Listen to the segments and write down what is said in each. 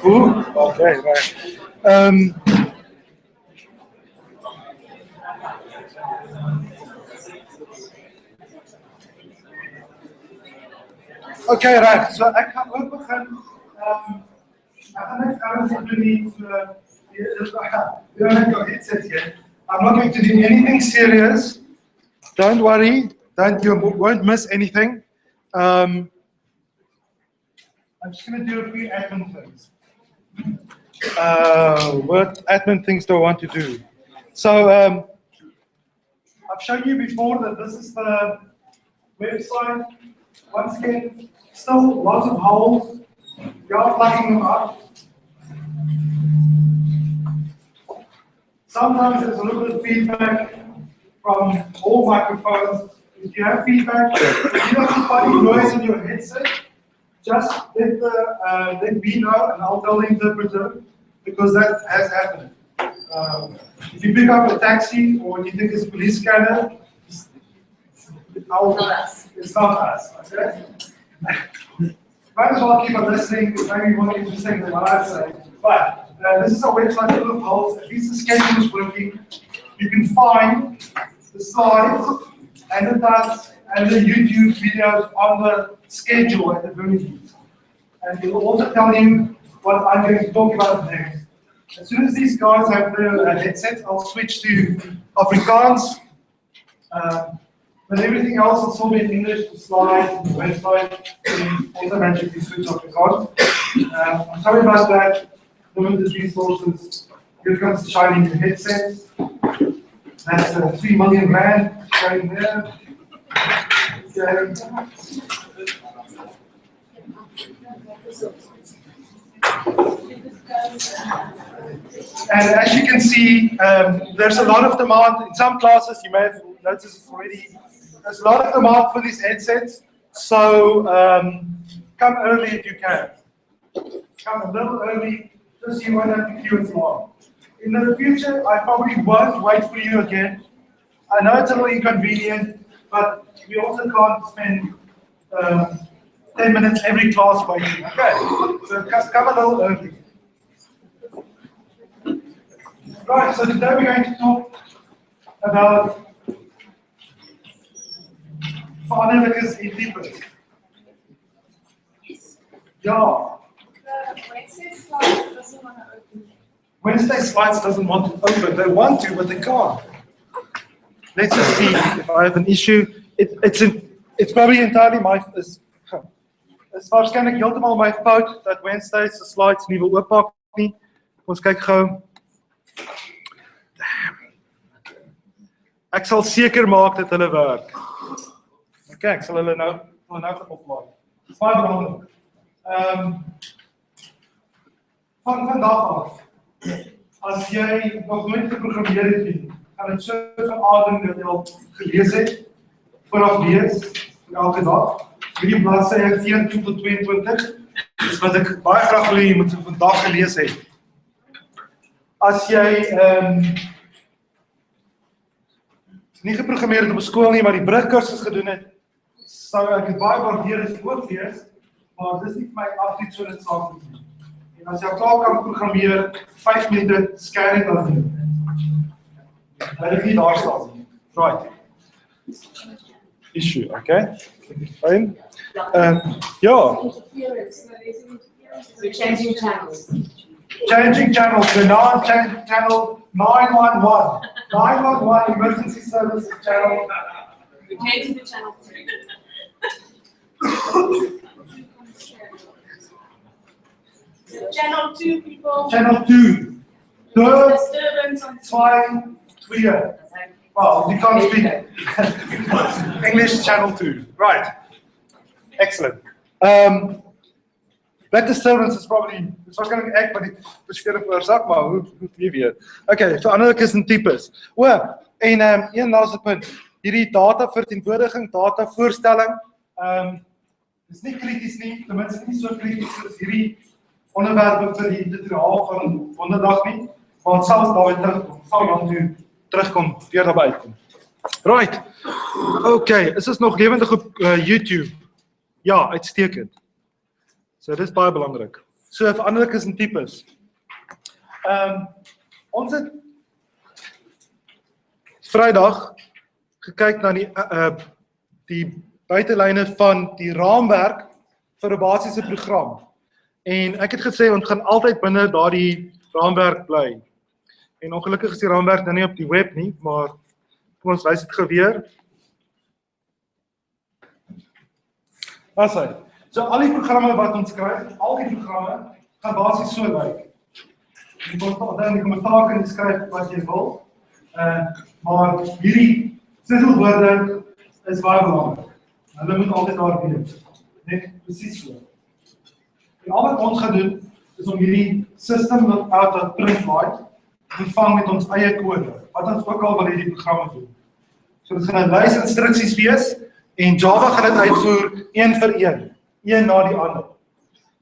Ooh, okay, right. Okay, right. So ek gaan ook begin. Ek gaan net alles doen nie so headset here. I'm not going to do anything serious. Don't worry. You won't miss anything. I'm just going to do a few admin things. What admin things do I want to do? So I've shown you before that this is the website. Once again, still lots of holes. We are plugging them up. Sometimes there's a little bit of feedback from all microphones. If you have feedback, if you have funny noise in your headset, just let me know and I'll tell the interpreter, because that has happened. If you pick up a taxi or you think it's a police scanner, it's not us, okay? Might as well keep on listening, it's maybe more interesting than what I say. But this is a website full of holes. At least the schedule is working. You can find the slides and the tasks and the YouTube videos on the schedule at the very least. And it will also tell you what I'm going to talk about next. As soon as these guys have their headsets, I'll switch to Afrikaans. But everything else will still be in English, the slides, the website, and automatically switch off Afrikaans. I'm sorry about that. Limited resources. Here comes the shiny new headsets. That's 3 million rand showing there. Okay. And as you can see, there's a lot of demand. In some classes, you may have noticed already, there's a lot of demand for these headsets. So come early if you can. Come a little early, just so you won't have to queue as long. In the future, I probably won't wait for you again. I know it's a little inconvenient, but we also can't spend 10 minutes every class waiting. Okay, so come a little early. Right, so today we're going to talk about veranderlikes en types. Yeah. Wednesday slides doesn't want to open. They want to, but they can't. Let's just see if I have an issue. It's probably entirely my. It's waarskynlik heeltemal my fout dat Wednesday se slides nie wil oopmaak nie. Ons kyk gou. Ek sal seker maak dat hulle werk. Okay, ek sal hulle nou opmaak. Baie belangrik. Van vandag af, as jy nog nooit geprogrammeer het nie, gaan dit so veradem dat jy al gelees het, vooraf lees, vir elke dag. Hierdie bladsy 14 tot 22, is wat ek baie graag wil hê jy moet vandag gelees het. As jy nie geprogrammeer het op skool nie, maar die brugkursus gedoen het, sou ek het baie waardeer as jy ook lees, maar dis nie vir my absoluut so dit saak nie. En as jy klaar kan programmeer, 5 minute scan het dan nie. Dat ek nie daar staan nie. Right. Issue, okay? Fine. Yeah. We're changing channels. Changing channels. We're now on channel 911. 911 emergency services channel. We're changing the channel 3. Channel 2, people. Channel 2. Disturbance on 2, 3. Well, you can't speak English, channel 2. Right. Excellent. That disturbance is probably, it's not going to act, but it's verskillend veroorsaak, maar hoe wie weet. Okay, so veranderlikes en types. En een laaste punt. Hierdie data verteenwoordiging, data voorstelling, is nie krities nie, ten minste nie so krities as hierdie onderwerpe vir die tutoriaal van donderdag nie, maar het sal daarby terugkom, sal dan toe terugkom, weer daarby uitkom. Right, okay, is ons nog lewendig op YouTube? Ja, uitstekend. So, dit is baie belangrik. So, veranderlikes en types. Ons het Vrydag gekyk na die buitelyne van die raamwerk vir 'n basiese program. En ek het gesê, ons gaan altyd binne daardie raamwerk bly. En ongelukkig is die raamwerk nou nie op die web nie, maar kom ons wys dit gou weer. As hy. So al die programme wat ons skryf, al die programme gaan basies so lyk. Jy kan dan die kommentaar kan skryf wat jy wil. Maar hierdie sleutelwoorde is baie belangrik. Hulle moet altyd daar wees. Net presies so. En al wat ons gaan doen, is om hierdie system.out.println te vang met ons eie kode, wat ons ook al wil hierdie programme doen. So dit gaan 'n lys instruksies wees, en Java gaan dit uitvoer, een vir een na die ander.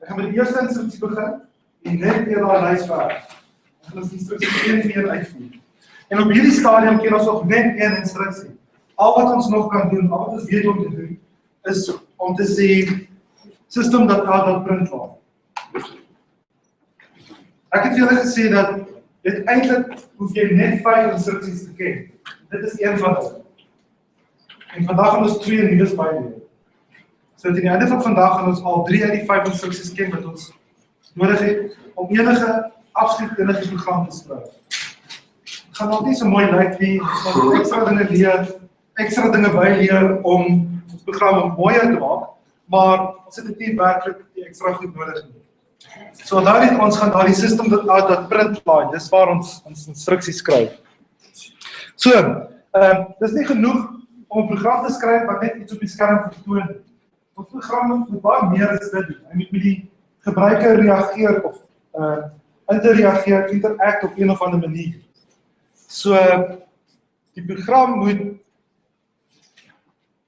Ek gaan met die eerste instruksie begin, en net weer daai lys werk. Ek gaan ons instruksie een vir een uitvoer. En op hierdie stadium ken ons nog net een instruksie. Al wat ons nog kan doen, al wat ons weet om te doen, is om te sê system.out.println. Ek het vir julle gesê dat dit eintlik hoef jy net 5 instruksies te ken. Dit is een van hulle. En vandag gaan ons 2 nuus byleer. So teen die einde van vandag gaan ons al 3 uit die 5 instruksies ken wat ons nodig het om enige absoluut enige program te skryf. Het gaan nog nie so mooi lyk nie, ons gaan ekstra dinge leer, ekstra dinge byleer om ons program mooier te maak, maar ons het dit nie werklik die ekstra goed nodig nie. So daarin ons gaan daardie system.out.println, dis waar ons instruksies skryf. So, dis nie genoeg om 'n program te skryf wat net iets op die skerm vertoon. Ons program moet baie meer as dit doen. Hy moet met die gebruiker reageer of interreageer, interact op een of ander manier. So, die program moet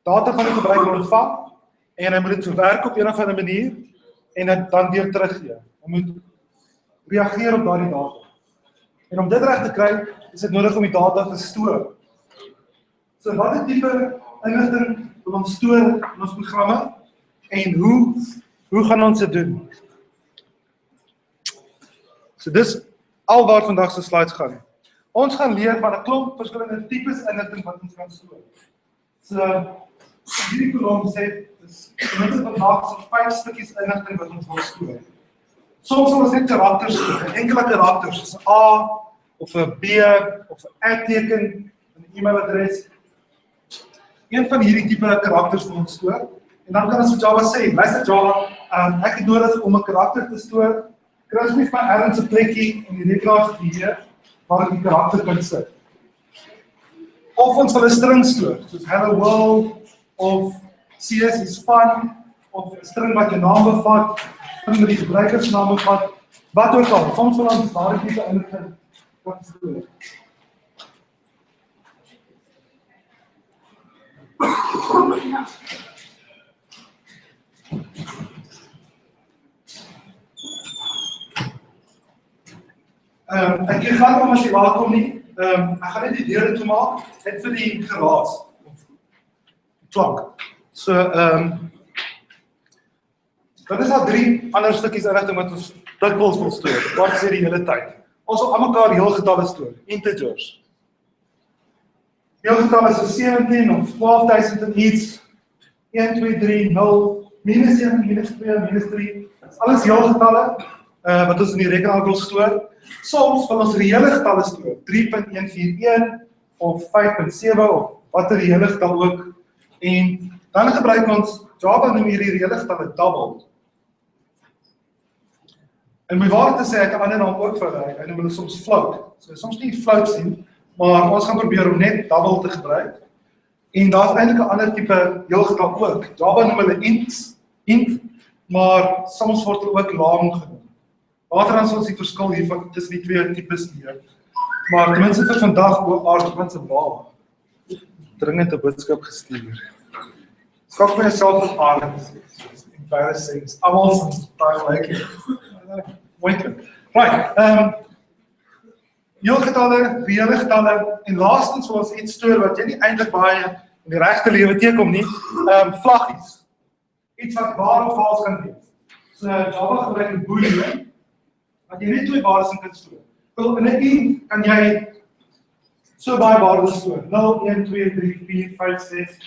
data van die gebruiker ontvang en hy moet dit verwerk op een of ander manier en dit dan weer teruggee. Hy moet reageer op daardie data. En om dit reg te kry, is dit nodig om die data te stoor. So wat tipe inligting wil ons stoor in ons programme en hoe gaan ons dit doen? So dis al waar vandag se slides gaan. Ons gaan leer van 'n klomp verskillende tipes inligting wat ons kan stoor. So hierdie kolom sê dis tenminste vandag so 5 stukkies inligting wat ons wil stoor. Soms sal ons net karakters stoor, enkele karakters, soos 'n A of 'n B of 'n @teken, 'n e-mailadres. Een van hierdie tipe karakters wil ons stoor. En dan kan ons vir Java sê, luister Java, ek het nodig om 'n karakter te stoor. Kry asseblief my ergens 'n plekkie in die rekenaar gehee waar ek die karakter kan sit. Of ons wil 'n string stoor, soos hello world of CS is fun of 'n string wat jou naam bevat, string met die gebruikersnaam bevat, wat ook al. Soms wil ons daardie tipe inligting kan stoor. Ek gaan om as jy welkom nie. Ek gaan net die deure toemaak, net vir die geraas of klank. So, dit is al 3 ander stukkies inligting wat ons dikwels wil stoor. Wat sê die hele tyd? Ons wil aan mekaar heelgetalle stoor, integers. Heelgetalle is so 17 of 12,000 en iets, 1, 2, 3, 0, minus 1, minus 2, minus 3, dit is alles heelgetalle wat ons in die rekenaar wil stoor. Soms wil ons reële getalle stoor, 3.141 of 5.7 of watter reële getal ook. En dan gebruik ons Java noem hierdie reële getalle doubled. En my waar te sê, ek kan ander naam ook vir hy noem hulle soms float. So soms nie float sien, maar ons gaan probeer om net double te gebruik. En daar's eintlik 'n ander tipe heelgetal ook. Java noem hulle int, maar soms word hulle ook long genoem. Later dan sal ons die verskil hiervan tussen die 2 tipes leer. Maar ten minste vir vandag oor arguments en val. Dringend 'n boodskap gestuur. Skak my self op arguments. Embarrassing. Almal se baie like. mooi klink. Right, heelgetalle, reële getalle, en laastens wil ons iets stoor wat jy nie eintlik baie in die regte lewe teekom nie, vlaggies. Iets wat waar of vals kan wees. So Java gebruik 'n boolean, wat jy net twee waardes in kan stoor. Wel, in 'n int kan jy so baie waardes stoor. 0, 1, 2, 3, 4, 5, 6,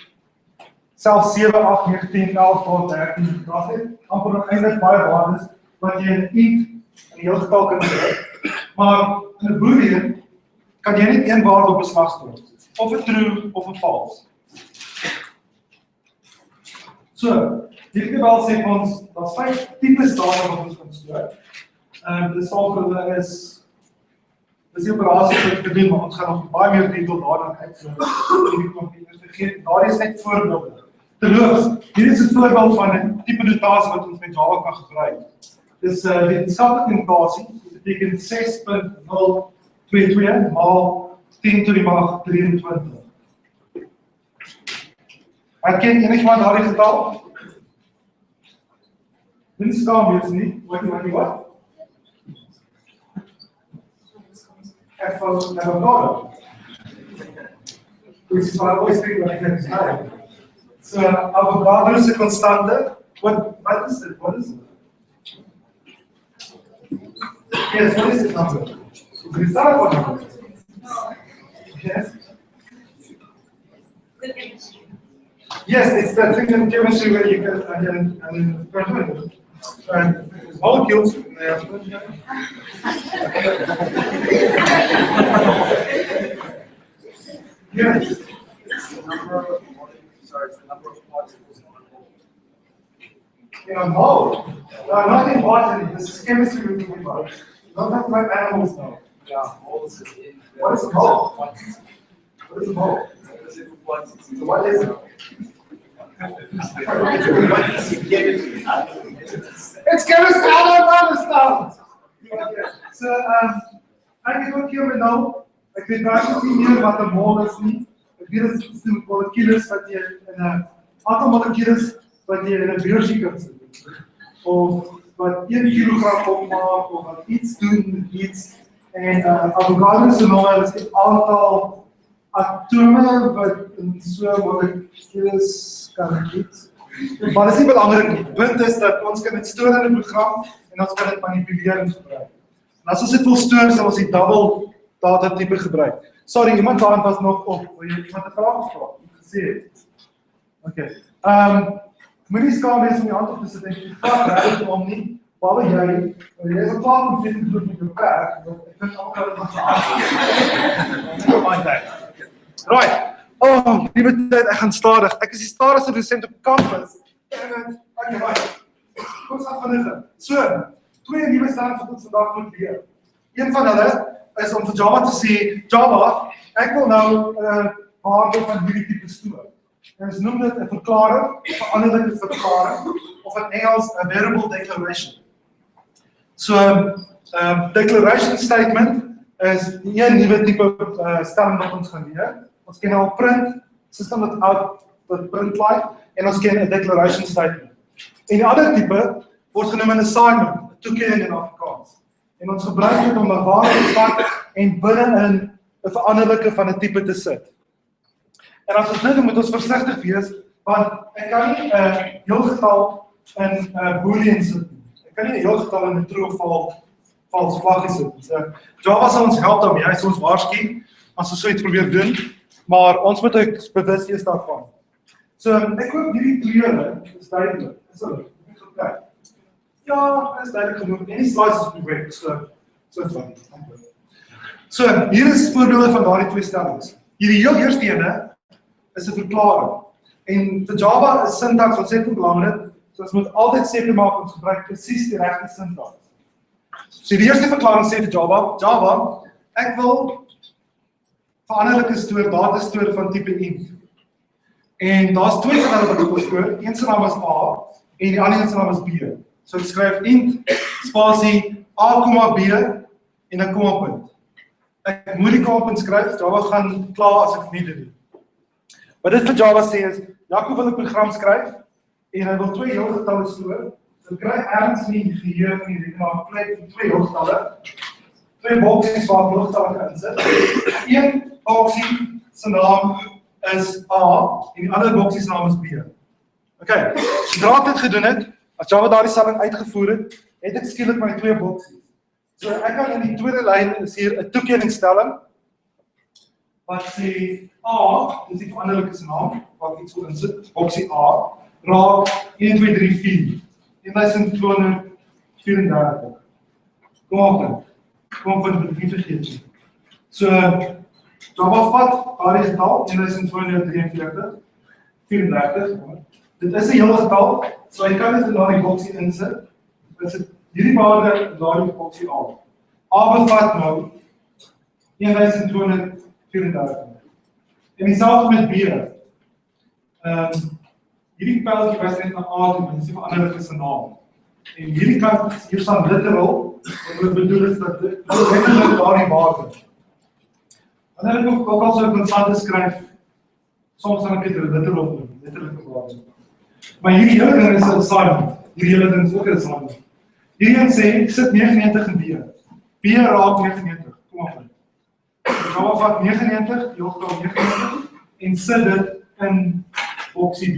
selfs 7, 8, 9, 10, 11, 12, 13, daar's net amper nog eintlik baie waardes wat jy in 'n int in die heelgetal kan stoor. Maar in 'n boolean kan jy net een waarde op 'n slag stoor, of 'n true of 'n false. So, hierdie wel sê ons, daar's 5 tipes data wat ons kan stoor. Dis al vir hulle is die operasie wat ek doen, maar ons gaan nog baie meer detail daarna kyk. So, hierdie komputers vergeet, daar is net voorbeelde. Terloops, hier is 'n voorbeeld van 'n tipe notasie wat ons met Java kan gebruik. Dis die dieselfde notasie, dit beteken 6.022 maal 10 to die mag 23. Herken enigiemand daardie getal? Dit staan weer nie, wat? F of avocado. Which is what I always think when I get started. So avocado is a constante. What is it? What is it? Yes, what is the number? Is that a number? Yes. Yes, it's that thing in chemistry where you get molecules. Yes. It's the number of particles on a mole. In a mole? Not in botany, this is chemistry we're talking about. Don't have to like animals now. Yeah, moles is in. What is a mole? What is a mole? So what is it? It's chemistry, I don't understand. So, ek het ook hier met nou, ek weet waarschijnlijk nie meer wat 'n mol is nie. Ek weet dit is die molekules wat jy in 'n aantal molekules wat jy in 'n beursie kan sit. Of wat 1 kilogram opmaak, of wat iets doen, iets. En avocado se nou is 'n aantal atome wat in so molekules kan iets. Maar dit is nie belangrik nie. Die punt is dat ons kan dit stoor in 'n program en ons kan dit manipuleer en gebruik. En as ons dit wil stoor, sal ons die double data tipe gebruik. Sorry, iemand daar was nog op. Wil jy iemand 'n vraag vra? Ek gesê het. Okay. Moenie skaam wees om die hand op te sit en jy vat regtig om nie. Behalwe jy is 'n plan om dit te doen met jou werk. Ek dink almal kan dit maak. Right. Oh, liewe tyd, ek gaan stadig. Ek is die stadigste dosent op kampus. Okay, right. Kom ons gaan vinnig. So, 2 nuwe stellings wat ons vandag moet leer. Een van hulle is om vir Java te sê, Java, ek wil nou 'n waarde van hierdie tipe stoor. En ons noem dit 'n verklaring, 'n veranderlike verklaring, of in Engels 'n variable declaration. So, declaration statement is die een nuwe tipe stelling wat ons gaan leer. Ons ken al print, system dat out wat print like, en ons ken 'n declaration statement. En die ander tipe word genoem 'n assignment, 'n toekenning in Afrikaans. En ons gebruik dit om 'n waarde te vat en binne-in 'n veranderlike van 'n tipe te sit. En as ons dit doen, moet ons versigtig wees, want ek kan nie 'n heelgetal in 'n boolean sit nie. Ek kan nie 'n heelgetal in 'n true of false vlaggie sit nie. So, Java sal ons help daarmee, hy sal ons waarsku as ons so iets probeer doen. Maar ons moet ook bewus wees daarvan. So, ek hoop hierdie kleure is duidelik. Is dit? Ja, is duidelik genoeg. En die slides is op die web, so fyn. So, hier is voorbeelde van daardie 2 stellings. Hierdie heel eerste ene is 'n verklaring. En vir Java is syntax ontsettend belangrik. So, ons moet altyd seker maak ons gebruik presies die regte syntax. So, die eerste verklaring sê vir Java, ek wil veranderlike stoor, data stoor van tipe int. En daar's 2 van hulle wat ek wil stoor. Een se naam is A en die ander se naam is B. So ek skryf int spasie A, B en 'n komapunt. Ek moet die komapunt skryf, Java gaan kla as ek nie dit doen. Wat dit vir Java sê is, Jakob wil 'n program skryf en hy wil 2 heelgetalle stoor. Dit kry ergens in die geheue van die rekenaar twee hoogstalle, twee boksies waar hoogstalle insit. Een boksie se naam is A en die ander boksie se naam is B. Okay, sodra ek dit gedoen het, as Java daardie stelling uitgevoer het ek skielik my twee boksies. So ek kan in die tweede lyn is hier 'n toekenningsstelling wat sê A, dis die veranderlike se naam, wat iets so insit, boksie A, raak 1, 2, 3, 4, 1234. Kom op dit nie vergeet nie. So, Java vat daardie getal, 1243, 34, dit is 'n hele getal, so jy kan dit in daardie boksie insit, dit is hierdie waarde in daardie boksie A. A bevat nou 1234. En dieselfde met B. Hierdie pijltjie wys net na A toe, dit is die veranderlike se naam. En hierdie kant, hier staan literal, wat ek bedoel is dat dit letterlik daardie waarde. En dan ook al so 'n konstante skryf, soms dan ek dit literal doen, letterlike waarde. Maar hierdie hele ding is 'n assignment. Hierdie hele ding is ook 'n assignment. Hierdie een sê, sit 99 in B. B raak 99, kom op. Java vat 99, die hoogtal 99, en sit dit in boksie B.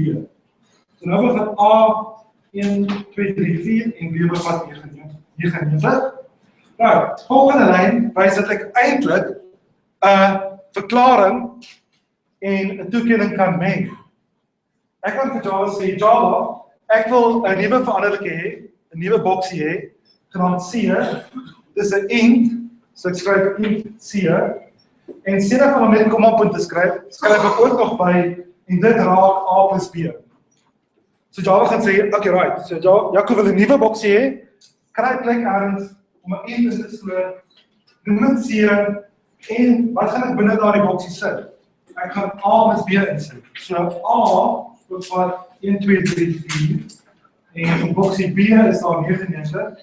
So nou bevat A 1, 2, 3, 4 en B bevat 99. Nou, volgende lyn wys dat ek eintlik 'n verklaring en 'n toekenning kan meng. Ek kan vir Java sê, Java, ek wil 'n nuwe veranderlike hê, 'n nuwe boksie hê, genaamd C. Dis 'n int, so ek skryf int C. En sê dat om net kommapunt te skryf ek ook nog by, en dit raak A plus B. So Java gaan sê, okay, right, so Jaco wil 'n nuwe boksie hê, kry plek ergens om 'n int in te sloot, noem dit C, en wat gaan ek binne daardie boksie sit? Ek gaan A plus B insit. So A bevat 1, 2, 3, 4, en in boksie B is daar 99,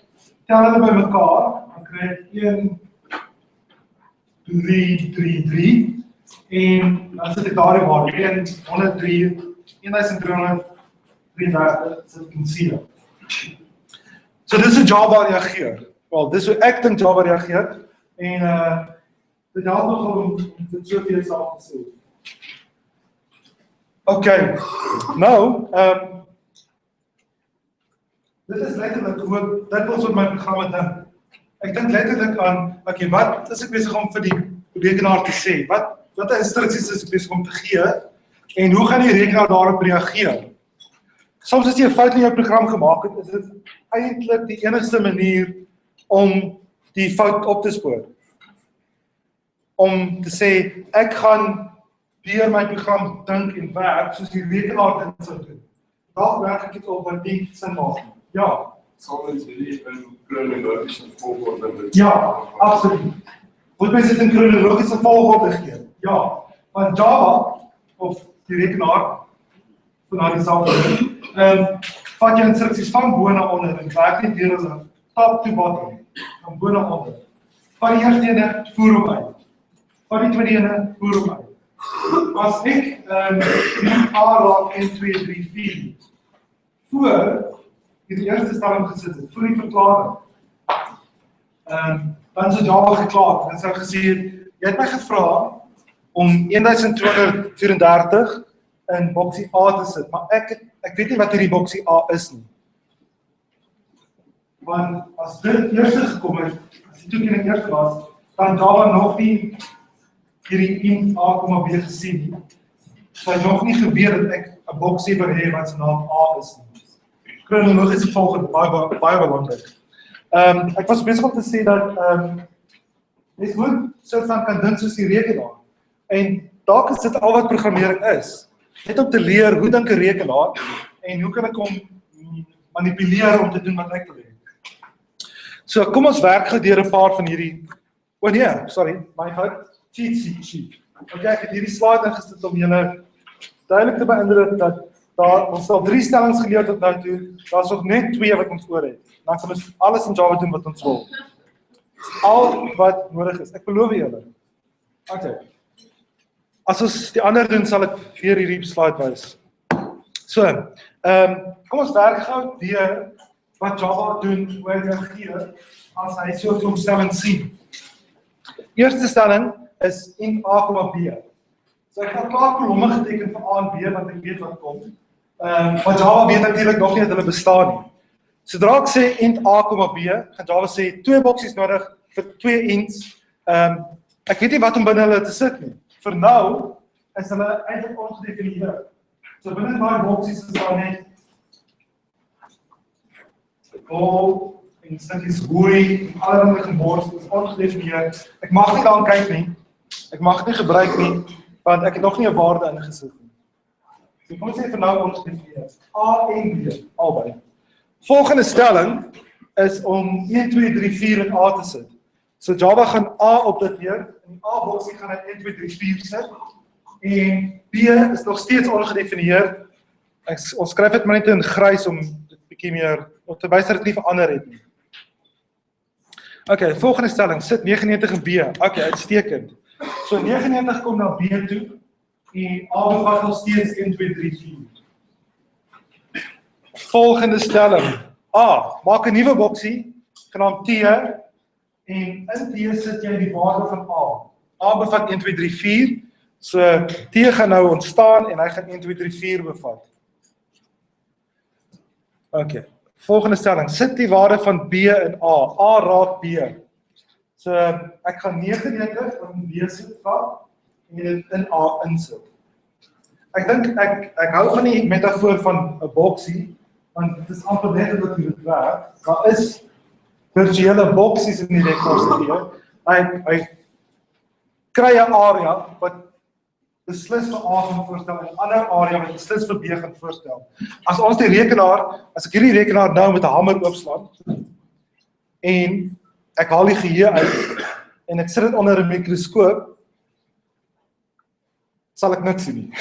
tel hulle by mekaar, dan kry ek 1, 3, 3, 3, en dan sit ek daardie waarde, 103, 1333, sit ek in C. So dis hoe Java reageer. Wel, dis hoe ek dink Java reageer, en dit help nogal om dit so vir jouself te sê. Okay, nou, dit is letterlik hoe dit was wat my programme dink. Ek dink letterlik aan, okay, wat is ek besig om vir die rekenaar te sê? Wat instruksies is ek besig om te gee? En hoe gaan die rekenaar daarop reageer? Soms as jy 'n fout in jou program gemaak het, is dit eintlik die enigste manier om die fout op te spoor. Om te sê, ek gaan deur my program dink en werk, soos die rekenaar dit sou doen. Daar werk ek dit op wat nie sin maak nie. Ja. Sal ons hierdie in kronologiese volgorde. Ja, absoluut. Moet mens dit in kronologiese volgorde gee? Ja. Want Java, of die rekenaar, van die selfde, vat jy instruksies van bo na onder en werk net deur as 'n top to bottom, van bo na onder. Van die eerste ene voer hom uit. Van die tweede ene voer hom uit. As ek A raak 1, 2, 3, 4 voor die eerste stelling gesit het, voor die verklaring, dan sou Java geklaar, en sou gesê, jy het my gevra om 1234 in boksie A te sit, maar ek weet nie wat hierdie boksie A is nie. Want as dit eerste gekom het, as die toekenning eerste was, dan Java nog nie hierdie int A, B gesien nie. So hy nog nie geweet dat ek 'n boksie wil hê wat se naam A is nie. Kronologiese volgorde, baie belangrik. Ek was besig om te sê dat mens moet soort van kan dink soos die rekenaar. En dalk is dit al wat programmering is. Net om te leer hoe dink 'n rekenaar en hoe kan ek hom manipuleer om te doen wat ek wil hê. So kom ons werk gou deur 'n paar van hierdie. O nee, sorry, my fout. Cheat sheet. Okay, ek het hierdie slide ingesit om julle duidelik te beïndruk dat ons al 3 stellings geleer tot nou toe. Daar's nog net 2 wat ons oor het. Dan sal ons alles in Java doen wat ons wil. Al wat nodig is. Ek beloof julle. Okay. As ons die ander doen, sal ek weer hierdie slide wys. So, kom ons werk gou deur wat Java doen, hoe hy reageer, as hy so 'n klomp stellings sien. Eerste stelling is int a, b. So ek gaan klaar kolomme geteken vir a en b, want ek weet wat kom. Maar Java weet natuurlik nog nie dat hulle bestaan nie. Sodra ek sê int a, b, gaan Java sê 2 boksies nodig vir 2 ints. Ek weet nie wat om binne hulle te sit nie. Vir nou is hulle eintlik ongedefinieer. So binne daai boksies is daar net bol en stukkies hooi en allerlei gemors, dit is ongedefinieer. Ek mag nie daaraan kyk nie. Ek mag nie gebruik nie, want ek het nog nie 'n waarde ingesit nie. So kom ons sê vir nou ongedefinieer. A en B, albei. Volgende stelling is om 1, 2, 3, 4 in A te sit. So Java gaan A opdateer, in die A boksie gaan hy 1, 2, 3, 4 sit, en B is nog steeds ongedefinieer. Ons skryf dit maar net in grys om dit bietjie meer, om te wys dat dit nie verander het nie. Okay, volgende stelling, sit 99 in B. Okay, uitstekend. So 99 kom na B toe, en A bevat nog steeds 1, 2, 3, 4. Volgende stelling, A, maak 'n nuwe boksie, genaamd T, en in T sit jy die waarde van A. A bevat 1, 2, 3, 4, so T gaan nou ontstaan en hy gaan 1, 2, 3, 4 bevat. Okay, volgende stelling, sit die waarde van B in A. A raak B. So ek gaan 99 in B sit vat en dit in A insit. Ek dink ek hou van die metafoor van 'n boksie, want dit is amper net wat dit werk. Daar is virtuele boksies in die rekenaar. Hy kry 'n area wat beslis vir A gaan voorstel en 'n ander area wat beslis vir B gaan voorstel. As ons die rekenaar, as ek hierdie rekenaar nou met 'n hamer oopslaan en ek haal die geheue uit en ek sit dit onder 'n mikroskoop, sal ek niks sien nie.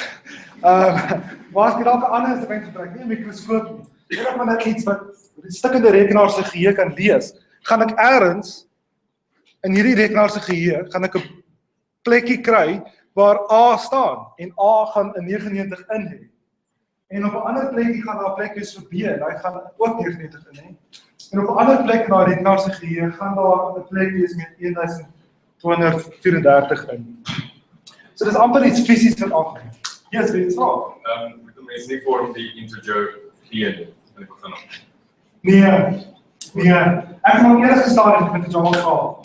Maar as ek dalk 'n ander instrument gebruik, nie 'n mikroskoop nie, enige van iets wat die stukkende rekenaar se geheue kan lees, gaan ek ergens in hierdie rekenaar se geheue, gaan ek 'n plekkie kry waar A staan en A gaan 'n 99 in hê. En op 'n ander plekkie gaan daar 'n plek wees vir B en hy gaan ook 99 in hê. En op 'n ander plek in daai rekenaar se geheue gaan daar 'n plek wees met 1234 in. So dis amper iets fisies wat aangaan. Yes, weet jy wat? Moet die mens nie vorm die integer gee in die begin. Nee. Ek gaan eerder gestaan het met die Java taal.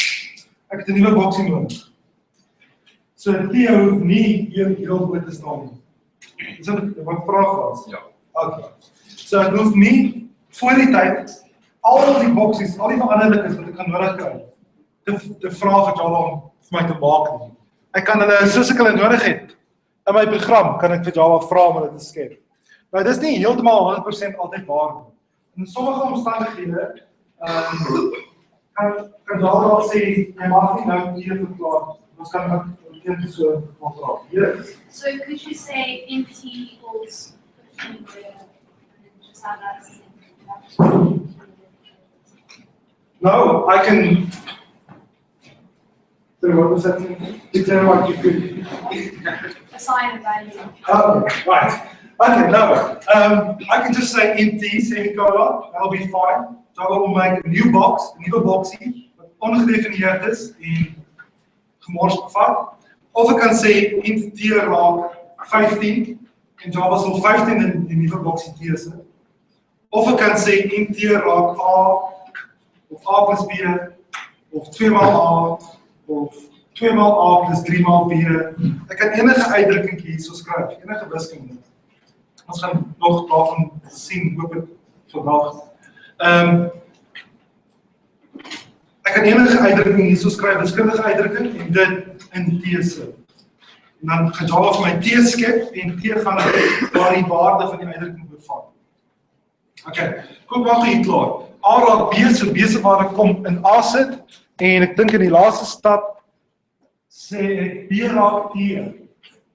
Ek het 'n nuwe boksie nodig. So T hoef nie heel goed te staan nie. Dis wat vraag was. Ja. Okay. So ek hoef nie voor die tyd al die boksies, al die veranderlikes wat ek gaan nodig kry, te vra vir Java om vir my te maak nie. Ek kan hulle, soos ek hulle nodig het, in my program kan ek vir Java vra om hulle te skep. Nou, dis nie heeltemal 100% altyd waar nie. In sommige omstandighede, kan Java al sê, jy mag nie nou hier verklaar. Ons kan ook een so verklaar. Yes. So could you say int equals 15 and then just have that as a thing? No, I can. So what was that? Declare what you could. Assign a value. Oh, right. Okay, no. I can just say int semicolon. That'll be fine. Java will make a new box, 'n nuwe boksie wat ongedefinieerd is en gemors bevat. Of ek kan sê int t raak 15 en Java sal 15 in die nuwe boksie t sit. Of ek kan sê int t raak a of a plus b of 2 maal a of 2 maal a plus 3 maal b. Ek kan enige uitdrukking hierso skryf, enige wiskunde. Ons gaan nog daarvan sien hoop ek vandag. Ek kan enige uitdrukking hierso skryf, wiskundige uitdrukking en dit in t sit. En dan gaan Java vir my t skep en t gaan waar die waarde van die uitdrukking bevat. Okay, kom wag hier klaar. A raak B, so B se waarde kom in A sit en ek dink in die laaste stap sê ek B raak T.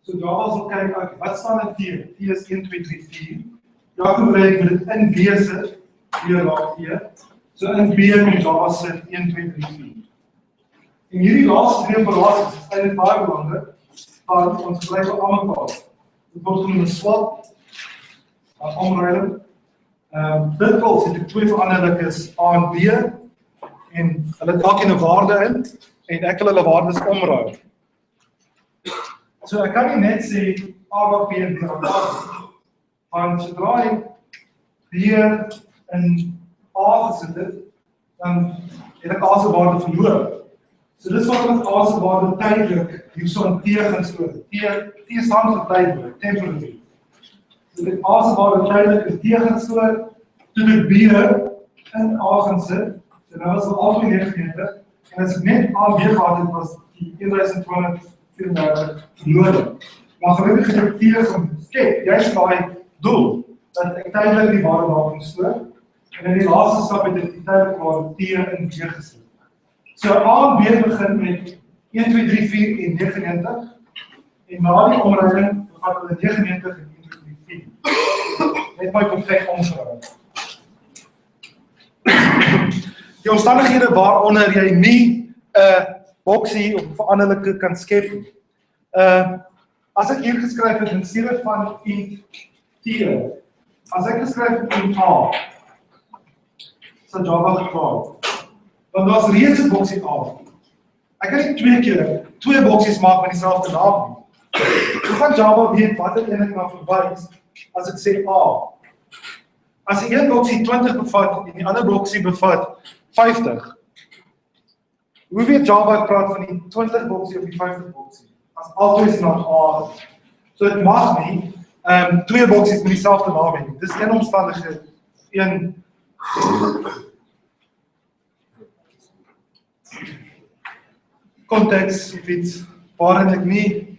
So Java sal kyk wat staan in T? T is 1, 2, 3, 4. Ja, gebruik met dit in B sit, B raak T. So in B in Java sit 1, 2, 3, 4. En hierdie laaste twee operasies is eintlik baie belangrik, want ons gebruik al mekaar. Dit word genoem 'n swap, 'n omruiling. Dikwels het ek twee veranderlikes A en B en hulle het elkeen 'n waarde in en ek wil hulle waardes omruil. So ek kan nie net sê A wat B en B wat A is. Want sodra ek B in A gesit het, dan het ek A se waarde verloor. So dis wat ons A se waarde tydelik hierso in T gaan stoor. T staan vir tydelik, temporary. So dit A se waarde tydelik is T gaan stoor, toe dit B in A gaan sit. So nou was het al 99 en as ek net A B gehad het, was die 1234 verloor. Maar gelukkig het ek T geskep, juist daai doel, dat ek tydelik die waarde daar kan stoor. En in die laaste stap het ek die tydelik waarde T in B gesit. So A en B begin met 1, 2, 3, 4 en 99 en na die omruiling gaan hulle 99 en 1, 2, 3, 4. Net my perfek omgeruil. Die omstandighede waaronder jy nie 'n boksie of 'n veranderlike kan skep nie. As ek hier geskryf het in steede van int T, as ek geskryf het int A, sal Java geklaar. Want daar is reeds 'n boksie A. Ek kan nie twee boksies maak met dieselfde naam nie. Hoe gaan Java weet watter een ek na verwys as ek sê A? As die een boksie 20 bevat en die ander boksie bevat 50, hoe weet Java ek praat van die 20 boksie of die 50 boksie? As altyd is naam A. So dit mag nie twee boksies met dieselfde naam hê. Dis een omstandigheid, een konteks of iets waarin ek nie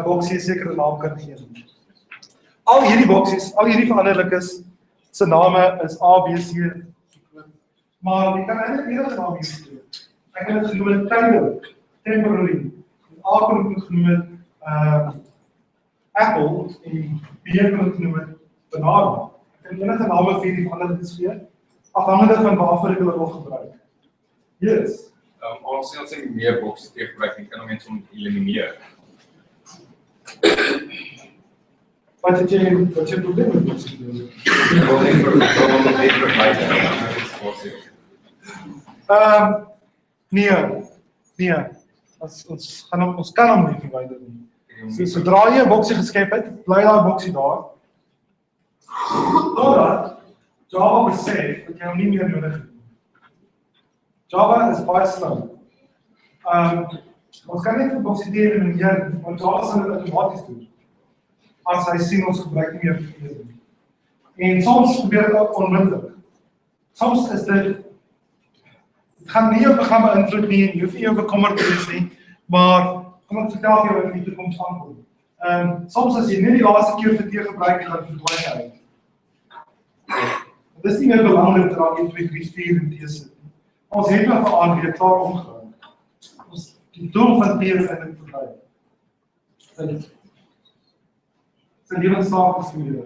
boksie 'n sekere naam kan gee. Al hierdie boksies, al hierdie veranderlikes se name is A, B, C. Maar jy kan eintlik enige naam hier gee. Ek het dit genoem tydelik, temporary. A kan ek genoem Apple en B kan ek genoem banana. Ek kan enige name vir die veranderlikes gee, afhangende van waarvoor ek hulle wil gebruik. Yes. Als jy meer boksies gebruik, kan jy mense elimineer. Wat het jy probleem met boksies? Nee. Ons kan hom nie verwyder nie. So sodra jy 'n boksie geskep het, bly daai boksie daar. Totdat Java besef dat jy hom nie meer nodig het. Java is baie slim. Ons kan net vir boksie elimineer, want Java sal dit outomaties doen. As hy sien ons gebruik nie meer verkeerd nie. En soms gebeur dit ook onmiddellik. Soms is dit gaan nie jou program beïnvloed nie, jy hoef nie jou bekommerd te wees nie, maar kom ek vertel jou wat in die toekoms aankom. Soms as jy nie die laaste keer verkeer gebruik het, dan verdwyn hy. Dit is nie meer belangrik dat daar 1, 2, 3, 4 en T sit. Ons het nog aan weer klaar omgegaan. Die doel van T is eintlik verby. Sy lewensstaat is meer.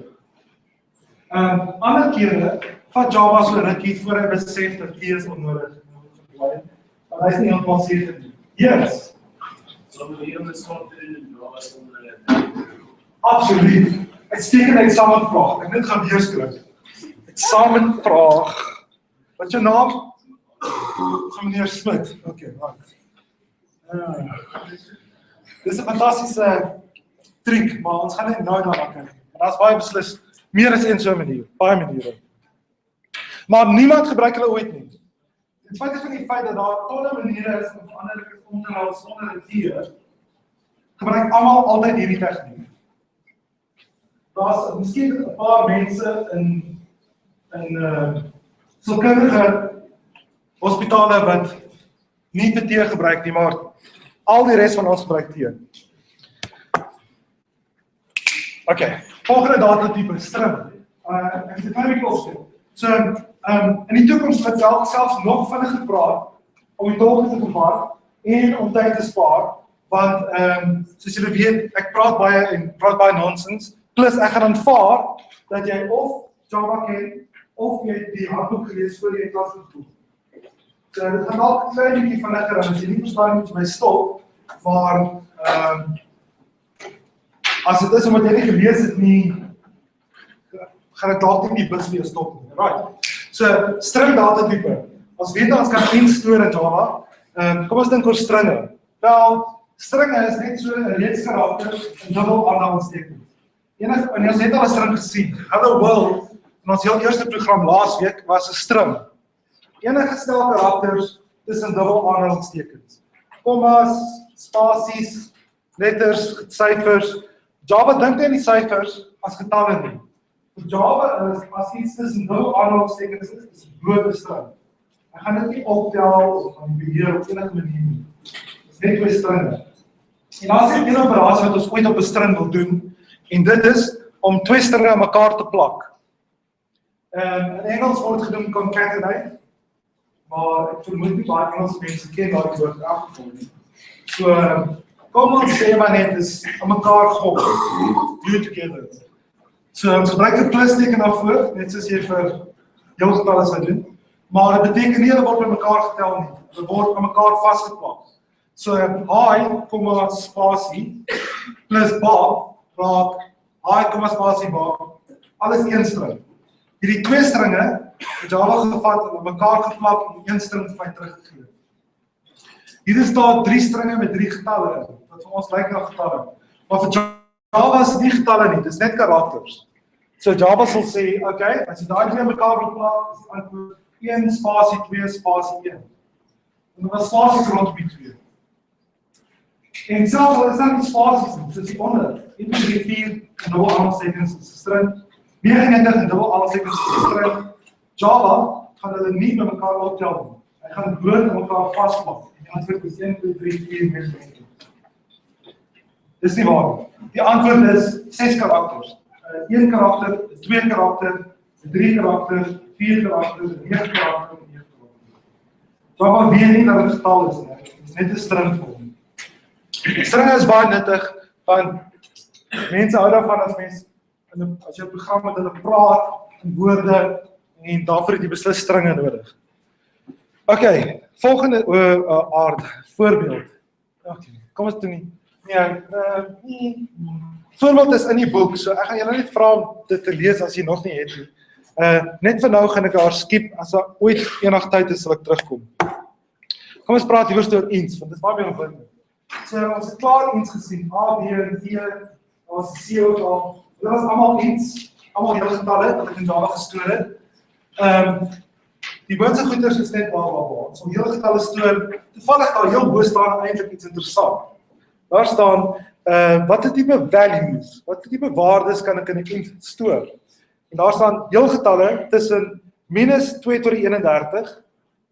Ander kere vat Java so rukkie voor hy besef dat T is onnodig. Maar hy is nie heeltemal seker nie. Yes. Absoluut. Uitstekend eksamenvraag. Ek net gaan weer skryf. Eksamenvraag. Wat is jou naam? Van meneer Smit. Okay, right. Dis 'n fantastiese triek, maar ons gaan net nou daarna kyk. Daar's baie beslis meer as een so 'n manier, baie maniere. Maar niemand gebruik hulle ooit nie. Dit feit is van die feit dat daar talle maniere is om veranderlikes om te hou sonder 'n T, gebruik almal altyd hierdie tegniek. Daar's miskien 'n paar mense in sielkundige hospitale wat nie vir T gebruik nie, maar al die res van ons gebruik T. Okay, volgende datatipe string. Ek het 'n klein bietjie opgeskryf. So, in die toekoms het selfs nog vinniger praat om die tolke te vervaar en om tyd te spaar, want soos julle weet, ek praat baie nonsens, plus ek gaan aanvaar dat jy of Java ken of jy die handboek gelees voor jy klas toe. So dit gaan dalk 'n klein bietjie vinniger as jy nie verstaan moet jy my stop, maar as dit is omdat jy nie gelees het nie, gaan dit dalk nie die bus vir jou stop nie. Right. So string data tipe. Ons weet ons kan instoor in Java. Kom ons dink oor stringe. Wel, stringe is net so 'n reeks karakters in dubbel aanhalingstekens. En ons het al 'n string gesien. Hello world, in ons heel eerste program laasweek was 'n string. Enige stel karakters tussen dubbel aanhalingstekens. Kommas, spasies, letters, syfers. Java dink nie aan die syfers as getalle nie. Vir Java is as iets tussen dubbel aanhalingstekens is 'n blote string. Ek gaan dit nie optel of gaan beheer op enige manier nie. Dit is net twee stringe. En daar is een operasie wat ons ooit op 'n string wil doen, en dit is om twee stringe aan mekaar te plak. In Engels word gedoen concatenate, maar ek vermoed nie baie Engelse mense ken daai woord in elk geval nie. So, kom ons sê maar net is aan mekaar gehok, glue together. So, ons gebruik 'n plusteken daarvoor, net soos jy vir jou getalle sou doen. Maar dit beteken nie hulle word by mekaar getel nie. Hulle word aan mekaar vasgeplak. So hi, komma spasie plus Bob raak hi, komma spasie Bob. Alles een string. Hierdie twee stringe het Java gevat en aan mekaar geplak en een string vir my teruggegee. Hier is daar 3 stringe met 3 getalle, wat vir ons lyk na getalle. Maar vir Java is dit nie getalle nie, dit is net karakters. So Java sal sê, okay, as jy daai twee mekaar wil plak, is die antwoord 1 spasie 2 spasie 1. En dan was spasies rondom die 2. En selfs al is daar nie spasies nie, soos hieronder, 1, 2, 4 en dubbel aanhalingstekens is 'n string, 99 en dubbel aanhalingstekens is 'n string. Java gaan hulle nie met mekaar optel nie. Hy gaan bloot aan mekaar vasplak. En die antwoord is 1, 2, 3, 4, 5. Dis nie waar nie. Die antwoord is 6 karakters. 1 karakter, 2 karakter, 3 karakter, 4 karakter, 9 karakter en 1 karakter. Java weet nie dat dit getal is nie. Dit is net 'n string vir hom. Stringe is baie nuttig, want mense hou daarvan as as jy 'n program met hulle praat in woorde en daarvoor het jy beslis stringe nodig. Okay, volgende voorbeeld. Okay, kom ons doen nie. Voorbeeld is in die boek, so ek gaan julle net vra om dit te lees as jy nog nie het nie. Net vir nou gaan ek haar skip, as daar ooit enig tyd is, sal ek terugkom. Kom ons praat liewer oor eens, want dit is baie meer opwindend. So ons het klaar eens gesien, A, B, en T, ons C ook al. Dit was allemaal eens, allemaal hele getalle, wat ek in Java gestoor het. Die boonste goeders is net waar. So hele getalle stoor, toevallig daar heel bo staan eintlik iets interessant. Daar staan, wat die type values, wat die type waardes kan ek in 'n int stoor? En daar staan heel getalle tussen minus 2 tot die 31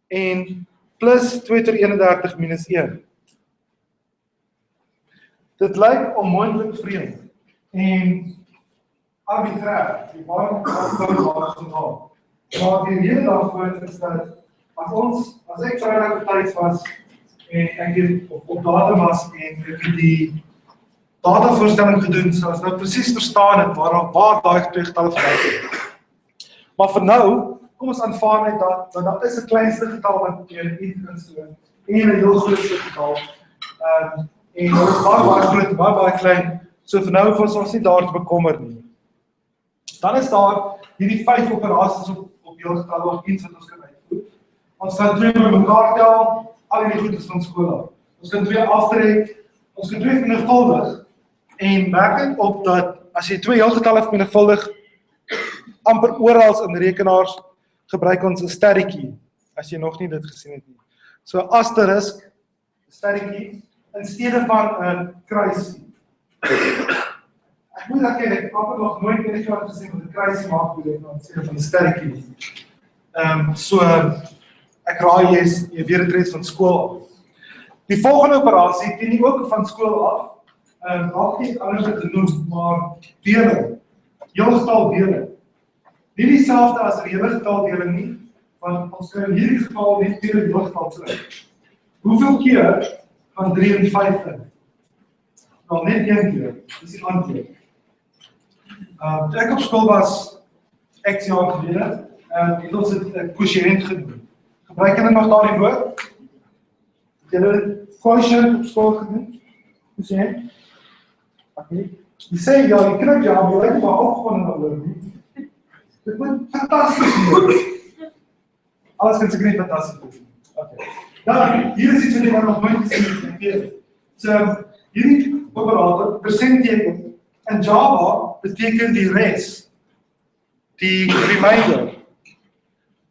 en plus 2 tot die 31 minus 1. Dit lyk onmoontlik vreemd en arbitrair, die waarom gehaal. Maar die rede daarvoor is dat as ek vrydag betyds was en ek het op data was en ek het die datavoorstelling gedoen, so as nou presies verstaan het waar daai twee getalle verwys het. Maar vir nou, kom ons aanvaar net dat daar is 'n kleinste getal wat jy in int kan stoor en 'n heel grootste getal. En dit is baie groot, baie klein. So vir nou hoef ons nie daar te bekommer nie. Dan is daar hierdie 5 operasies op heel getalle of iets wat ons kan uitvoer. Ons kan 2 by mekaar tel, al hierdie goed is van skool af. Ons kan 2 aftrek, ons kan 2 vermenigvuldig en merk op dat as jy 2 heel getalle vermenigvuldig amper oral in rekenaars gebruik ons 'n sterretjie as jy nog nie dit gesien het nie. So asterisk, sterretjie in steede van 'n kruisie. Ek moet dat ken, ek amper nog nooit enigiemand gesien met 'n kruisie maak in steede van 'n sterretjie. So ek raai jy weet dit reeds van skool af. Die volgende operasie ken jy ook van skool af. Dalk nie anders te noem, maar deling. Heel getal deling. Nie dieselfde as reële getal deling nie, want ons kan in hierdie geval net weer 'n heel getal terug. Hoeveel keer van 3 en 5 in? Nou net 1 keer, dis die antwoord. Toe ek op skool was, x jaar gelede, het ons het quotient gedoen. Gebruik julle nog daardie woord? Het julle quotient op skool gedoen? Quotient? Okay. Jy sê ja, jy kry ja, maar jy het maar opgewonnen oor nie. Dit moet fantasties wees. Alles kan seker nie fantasties wees nie. Okay. Dan, hier is iets wat jy nog nooit gesien het. So, hierdie operator, persentteken, in Java beteken die res, die remainder.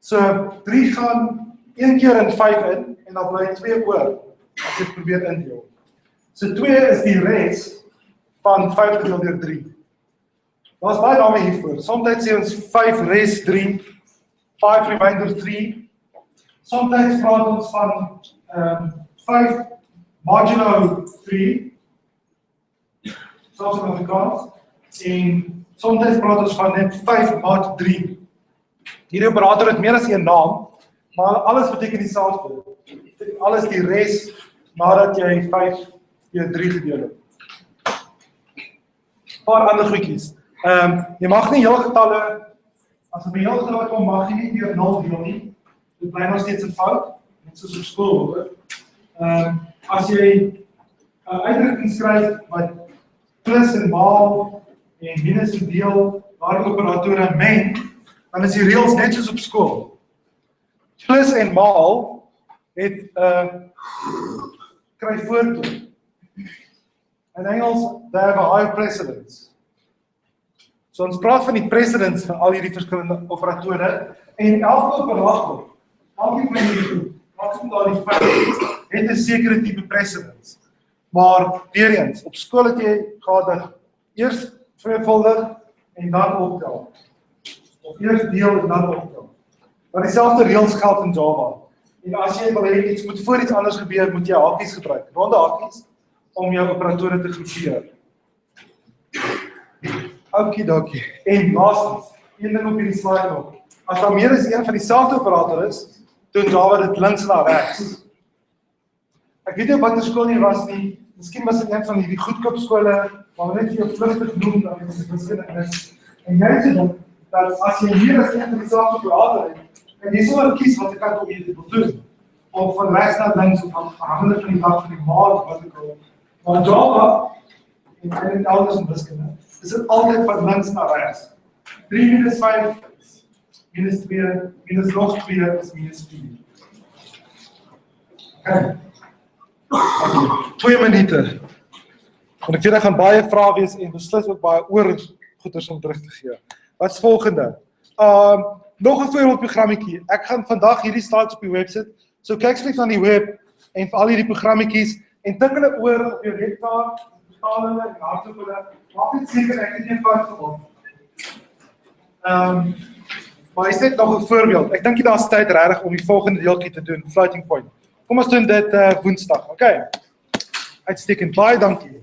So, 3 gaan 1 keer in 5 in, en dan bly 2 oor, as jy probeer indeel. So 2 is die res van 5 gedeel deur 3. Daar is baie name hiervoor. Somtyds sê ons 5 res 3, 5 remainder 3. Somtyds praat ons van 5 modulo 3, soos in Afrikaans, en somtyds praat ons van net 5 mod 3. Hierdie operator het meer as een naam, maar alles beteken dieselfde. Alles die res nadat jy 5 deur 3 gedeel het. Paar ander goedjies. Jy mag nie hele getalle, as jy by hele getalle kom, mag jy nie deur 0 deel nie. Dit bly nog steeds 'n fout, net soos op skool hoor. As jy 'n uitdrukking skryf wat plus en maal en minus en deel, daardie operatore meng, dan is die reëls net soos op skool. Plus en maal het kry voorkeur. In Engels, they have a higher precedence. So ons praat van die precedence van al hierdie verskillende operatore en elke operator, elke van daardie feit het 'n sekere tipe precedence. Maar weer eens, op skool het jy gehad dat eers vermenigvuldig en dan optel. Of eers deel en dan optel. Maar dieselfde reëls geld in Java. En as jy wil hê iets moet voor iets anders gebeur, moet jy hakies gebruik, ronde hakies, om jou operatore te groepeer. Okidokie. En laastens, een ding op hierdie slide nog. As daar meer as een van dieselfde operator is, doen Java dit links na regs. Ek weet nie wat die skool nie was nie, miskien was dit een van hierdie goedkoop skole, waar net vir jou vlugtig noem, dat dit verskillend is. En jy sê dan, dat as jy meer as een van dieselfde operator het, en jy sal kies wat ek kan om jy dit wil doen, of van rechts na links, of afhangende van die dag van die maat, wat ek wil. Maar Java, en elders in wiskunde, is dit altyd van links na rechts. 3 minus 5 is minus 2, minus nog 2 is minus 4. Okay. 2 minute. Want ek weet daar gaan baie vrae wees en beslis ook baie oorgoeders om terug te gee. Wat is volgende? Nog 'n voorbeeldprogrammetjie. Ek gaan vandag hierdie slides op die websit. So kyk asseblief na die web en vir al hierdie programmetjies en tik hulle oor op jou rekenaar, vertaal hulle en hardloop hulle. Maak net seker ek het nie fout gemaak. Maar is dit nog 'n voorbeeld? Ek dink daar's tyd regtig om die volgende deeltjie te doen, floating point. Kom ons doen dit Woensdag, okay? Uitstekend, baie dankie.